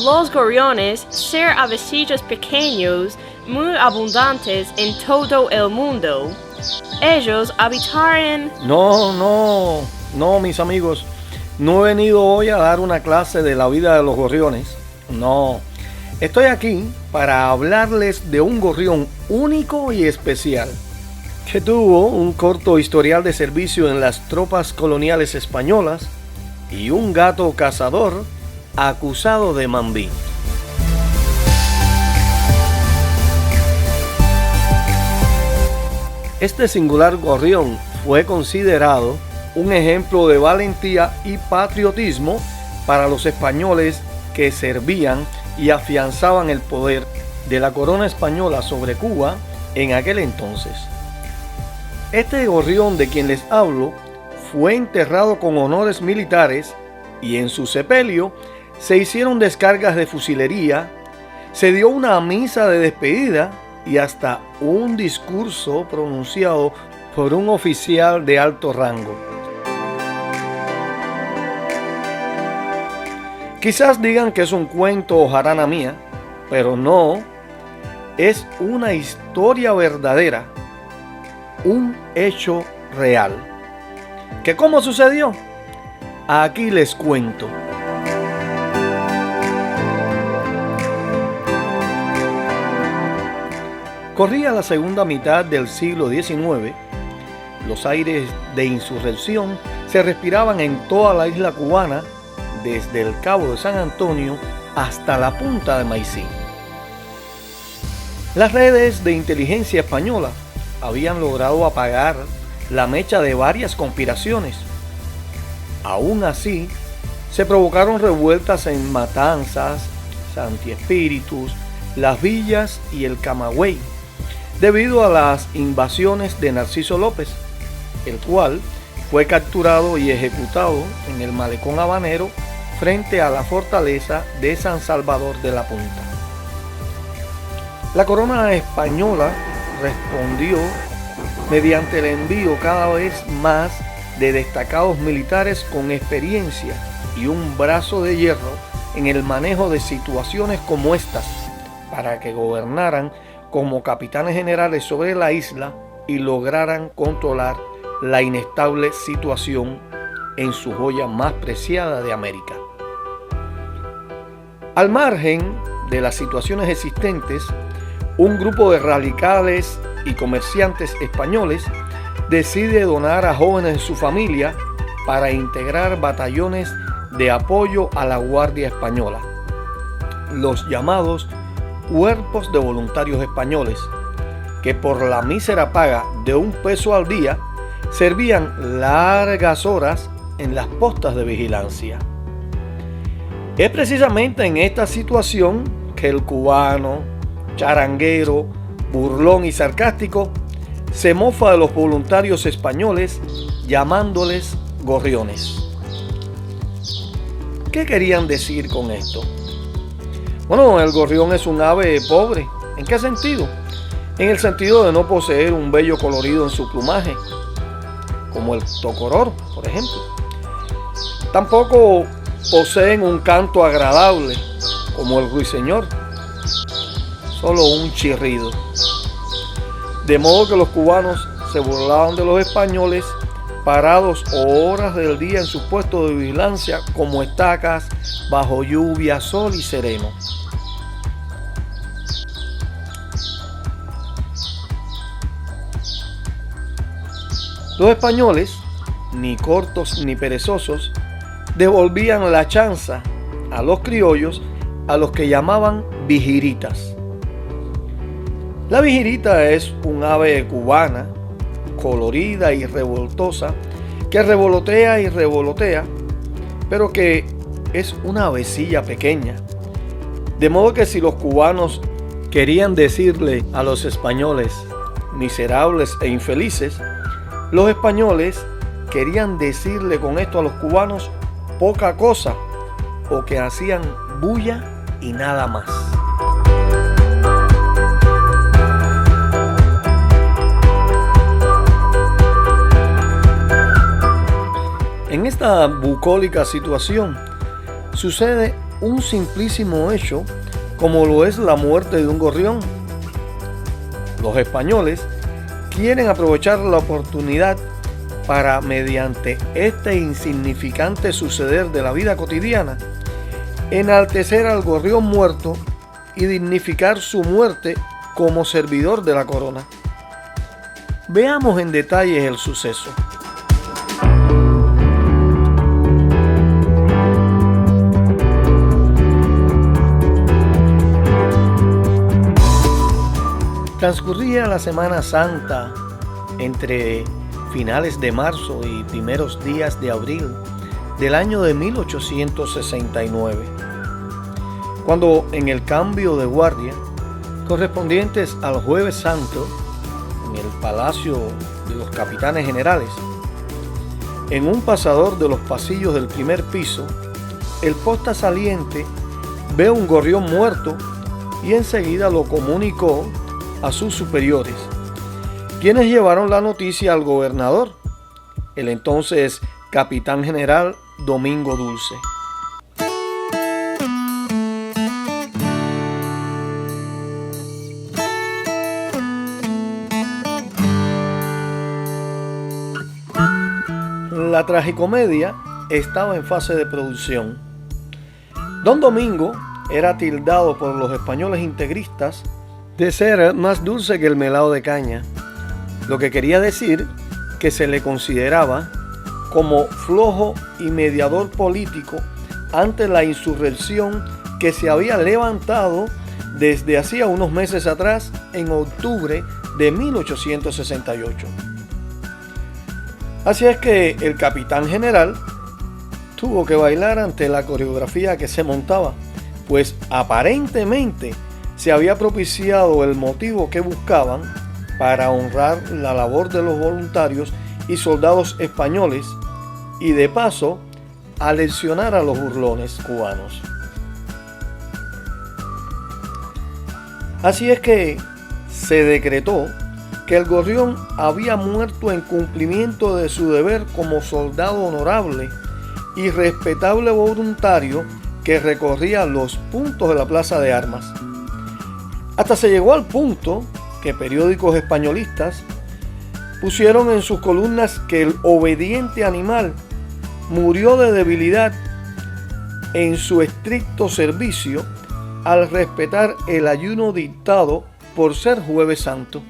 los gorriones ser avecillos pequeños muy abundantes en todo el mundo. Ellos habitaron... No, mis amigos. No he venido hoy a dar una clase de la vida de los gorriones. No. Estoy aquí para hablarles de un gorrión único y especial, que tuvo un corto historial de servicio en las tropas coloniales españolas y un gato cazador acusado de mambí. Este singular gorrión fue considerado un ejemplo de valentía y patriotismo para los españoles que servían y afianzaban el poder de la corona española sobre Cuba en aquel entonces. Este gorrión de quien les hablo fue enterrado con honores militares y en su sepelio se hicieron descargas de fusilería, se dio una misa de despedida y hasta un discurso pronunciado por un oficial de alto rango. Quizás digan que es un cuento o jarana mía, pero no, es una historia verdadera, un hecho real. ¿Que cómo sucedió? Aquí les cuento. Corría la segunda mitad del siglo XIX. Los aires de insurrección se respiraban en toda la isla cubana, desde el Cabo de San Antonio hasta la punta de Maicín. Las redes de inteligencia española habían logrado apagar la mecha de varias conspiraciones. Aún así, se provocaron revueltas en Matanzas, Santi Espíritus, Las Villas y el Camagüey, debido a las invasiones de Narciso López, el cual fue capturado y ejecutado en el malecón habanero frente a la fortaleza de San Salvador de la Punta. La corona española respondió mediante el envío cada vez más de destacados militares con experiencia y un brazo de hierro en el manejo de situaciones como estas, para que gobernaran como capitanes generales sobre la isla y lograran controlar la inestable situación en su joya más preciada de América. Al margen de las situaciones existentes, un grupo de radicales y comerciantes españoles decide donar a jóvenes de su familia para integrar batallones de apoyo a la Guardia Española, los llamados Cuerpos de Voluntarios Españoles, que por la mísera paga de $1 al día servían largas horas en las postas de vigilancia. Es precisamente en esta situación que el cubano, charanguero, burlón y sarcástico se mofa de los voluntarios españoles llamándoles gorriones. ¿Qué querían decir con esto? Bueno, el gorrión es un ave pobre. ¿En qué sentido? En el sentido de no poseer un vello colorido en su plumaje, como el tocoror, por ejemplo. Tampoco poseen un canto agradable, como el ruiseñor, solo un chirrido. De modo que los cubanos se burlaban de los españoles, parados horas del día en sus puestos de vigilancia como estacas, bajo lluvia, sol y sereno. Los españoles, ni cortos ni perezosos, devolvían la chanza a los criollos, a los que llamaban vigiritas. La vigirita es un ave cubana, colorida y revoltosa, que revolotea y revolotea, pero que es una avecilla pequeña. De modo que si los cubanos querían decirle a los españoles miserables e infelices, los españoles querían decirle con esto a los cubanos poca cosa, o que hacían bulla y nada más. En esta bucólica situación sucede un simplísimo hecho como lo es la muerte de un gorrión. Los españoles quieren aprovechar la oportunidad para, mediante este insignificante suceder de la vida cotidiana, enaltecer al gorrión muerto y dignificar su muerte como servidor de la corona. Veamos en detalle el suceso. Transcurría la Semana Santa entre finales de marzo y primeros días de abril del año de 1869, cuando en el cambio de guardia correspondientes al Jueves Santo en el Palacio de los Capitanes Generales, en un pasador de los pasillos del primer piso, el posta saliente ve un gorrión muerto y enseguida lo comunicó a sus superiores, quienes llevaron la noticia al gobernador, el entonces capitán general Domingo Dulce. La tragicomedia estaba en fase de producción. Don Domingo era tildado por los españoles integristas de ser más dulce que el melado de caña, lo que quería decir que se le consideraba como flojo y mediador político ante la insurrección que se había levantado desde hacía unos meses atrás, en octubre de 1868. Así es que el capitán general tuvo que bailar ante la coreografía que se montaba, pues aparentemente se había propiciado el motivo que buscaban para honrar la labor de los voluntarios y soldados españoles y de paso aleccionar a los burlones cubanos. Así es que se decretó que el gorrión había muerto en cumplimiento de su deber como soldado honorable y respetable voluntario que recorría los puntos de la plaza de armas. Hasta se llegó al punto que periódicos españolistas pusieron en sus columnas que el obediente animal murió de debilidad en su estricto servicio al respetar el ayuno dictado por ser Jueves Santo.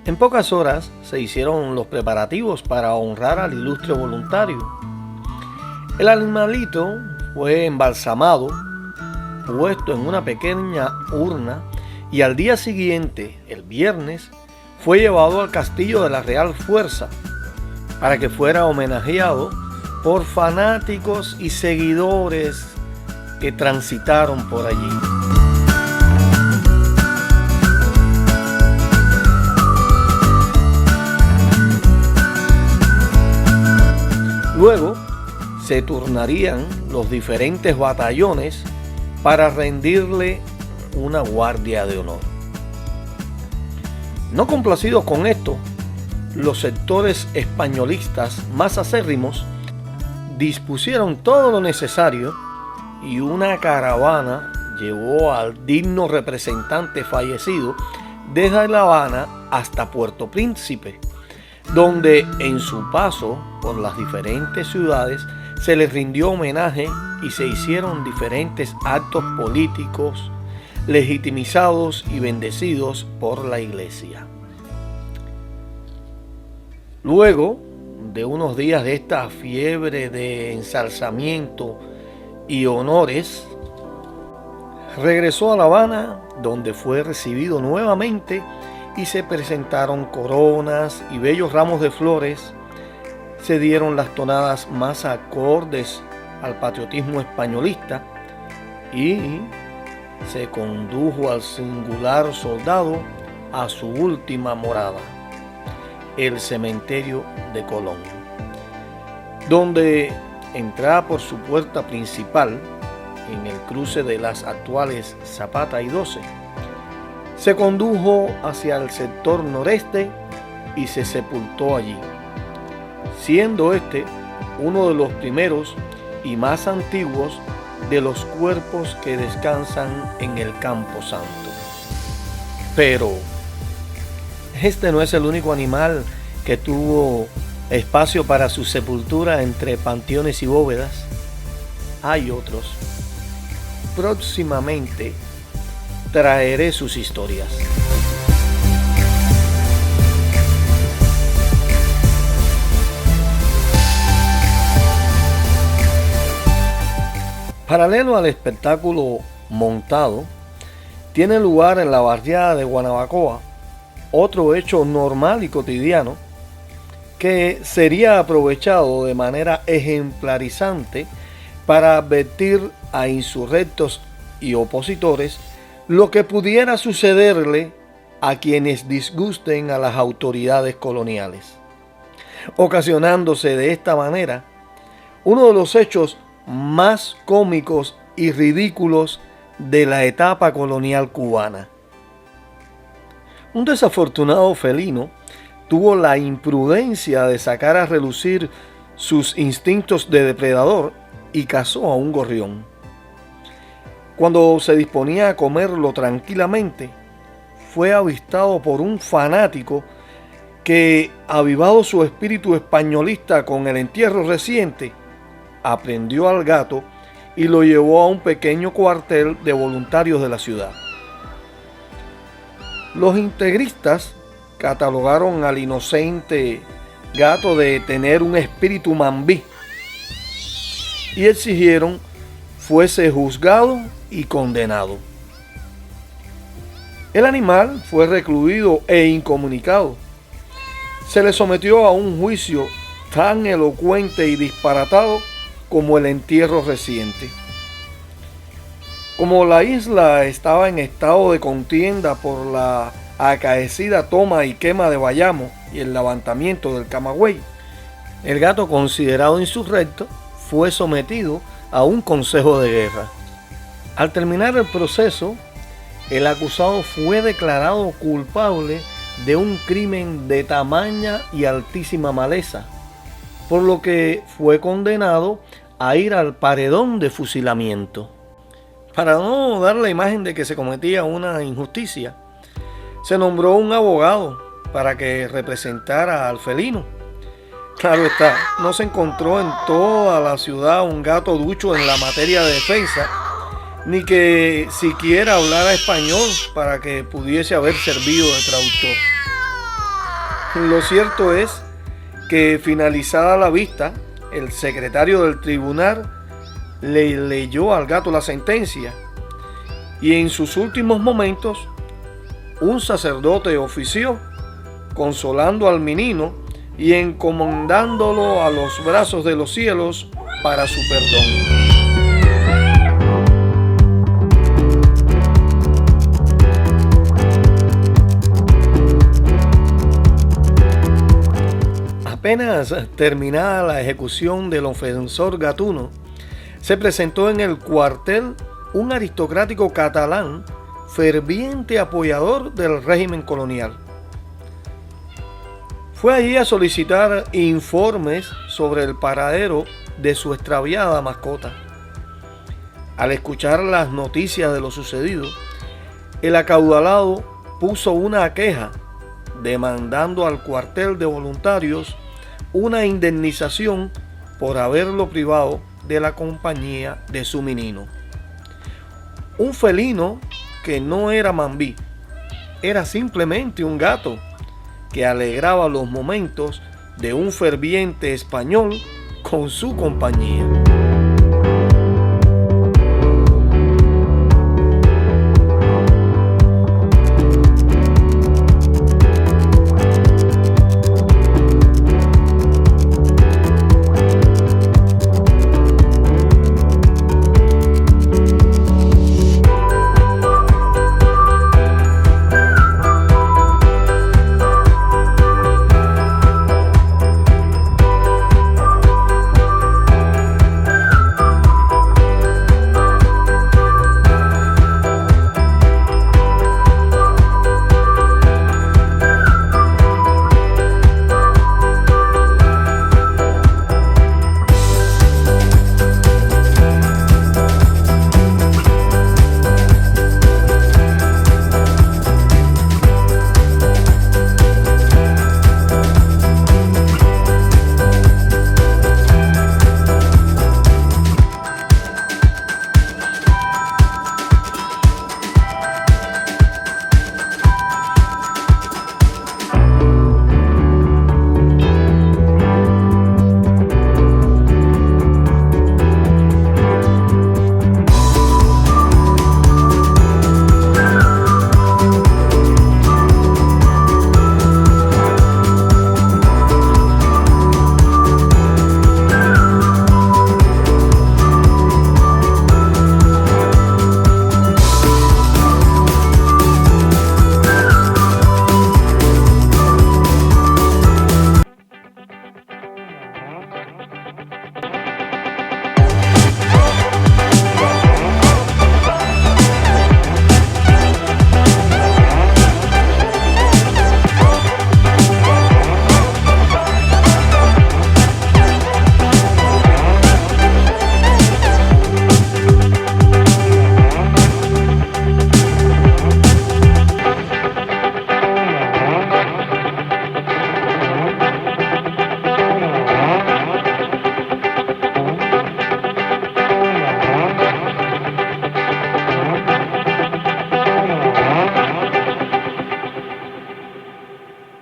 En pocas horas se hicieron los preparativos para honrar al ilustre voluntario. El animalito fue embalsamado, puesto en una pequeña urna y al día siguiente, el viernes, fue llevado al castillo de la Real Fuerza para que fuera homenajeado por fanáticos y seguidores que transitaron por allí. Luego se turnarían los diferentes batallones para rendirle una guardia de honor. No complacidos con esto, los sectores españolistas más acérrimos dispusieron todo lo necesario y una caravana llevó al digno representante fallecido desde La Habana hasta Puerto Príncipe, donde en su paso por las diferentes ciudades se les rindió homenaje y se hicieron diferentes actos políticos legitimizados y bendecidos por la Iglesia. Luego de unos días de esta fiebre de ensalzamiento y honores, regresó a La Habana, donde fue recibido nuevamente y se presentaron coronas y bellos ramos de flores. Se dieron las tonadas más acordes al patriotismo españolista y se condujo al singular soldado a su última morada, el cementerio de Colón, donde entraba por su puerta principal en el cruce de las actuales Zapata y 12. Se condujo hacia el sector noreste y se sepultó allí. siendo este uno de los primeros y más antiguos de los cuerpos que descansan en el Campo Santo. Pero este no es el único animal que tuvo espacio para su sepultura entre panteones y bóvedas. Hay otros. Próximamente traeré sus historias. Paralelo al espectáculo montado, tiene lugar en la barriada de Guanabacoa otro hecho normal y cotidiano que sería aprovechado de manera ejemplarizante para advertir a insurrectos y opositores lo que pudiera sucederle a quienes disgusten a las autoridades coloniales, ocasionándose de esta manera uno de los hechos más cómicos y ridículos de la etapa colonial cubana. Un desafortunado felino tuvo la imprudencia de sacar a relucir sus instintos de depredador y cazó a un gorrión. Cuando se disponía a comerlo tranquilamente, fue avistado por un fanático que, avivado su espíritu españolista con el entierro reciente, aprendió al gato y lo llevó a un pequeño cuartel de voluntarios de la ciudad. Los integristas catalogaron al inocente gato de tener un espíritu mambí y exigieron fuese juzgado y condenado. El animal fue recluido e incomunicado. Se le sometió a un juicio tan elocuente y disparatado como el entierro reciente. Como la isla estaba en estado de contienda por la acaecida toma y quema de Bayamo y el levantamiento del Camagüey, el gato, considerado insurrecto, fue sometido a un consejo de guerra. Al terminar el proceso, el acusado fue declarado culpable de un crimen de tamaña y altísima maleza, por lo que fue condenado a ir al paredón de fusilamiento. Para no dar la imagen de que se cometía una injusticia, se nombró un abogado para que representara al felino. Claro está, no se encontró en toda la ciudad un gato ducho en la materia de defensa, ni que siquiera hablara español para que pudiese haber servido de traductor. Lo cierto es que, finalizada la vista, el secretario del tribunal le leyó al gato la sentencia y en sus últimos momentos un sacerdote ofició, consolando al menino y encomendándolo a los brazos de los cielos para su perdón. Apenas terminada la ejecución del ofensor gatuno, se presentó en el cuartel un aristocrático catalán, ferviente apoyador del régimen colonial. Fue allí a solicitar informes sobre el paradero de su extraviada mascota. Al escuchar las noticias de lo sucedido, el acaudalado puso una queja demandando al cuartel de voluntarios una indemnización por haberlo privado de la compañía de su menino. Un felino que no era mambí, era simplemente un gato que alegraba los momentos de un ferviente español con su compañía.